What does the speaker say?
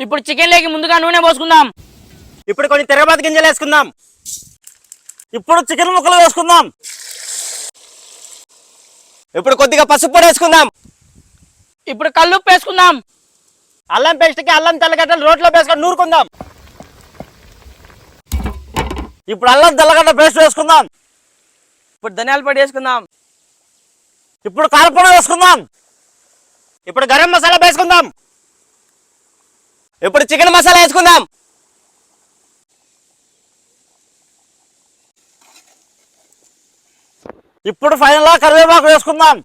ఇప్పుడు చికెన్ లేకి ముందుగా నూనె పోసుకుందాం. ఇప్పుడు కొన్ని తిరగబాతు గింజలు వేసుకుందాం. ఇప్పుడు చికెన్ ముక్కలు వేసుకుందాం. ఇప్పుడు కొద్దిగా పసుపు పొడి వేసుకుందాం. ఇప్పుడు కల్లుప్పు వేసుకుందాం. అల్లం పేస్ట్కి అల్లం తెల్లగడ్డలు రోట్లో వేసుకొని నూరుకుందాం. ఇప్పుడు అల్లం తెల్లగడ్డ పేస్ట్ వేసుకుందాం. ఇప్పుడు ధనియాల పొడి వేసుకుందాం. ఇప్పుడు కారపొడి వేసుకుందాం. ఇప్పుడు గరం మసాలా వేసుకుందాం. ఇప్పుడు చికెన్ మసాలా వేసుకుందాం. ఇప్పుడు ఫైనల్గా కరివేపాకు వేసుకుందాం.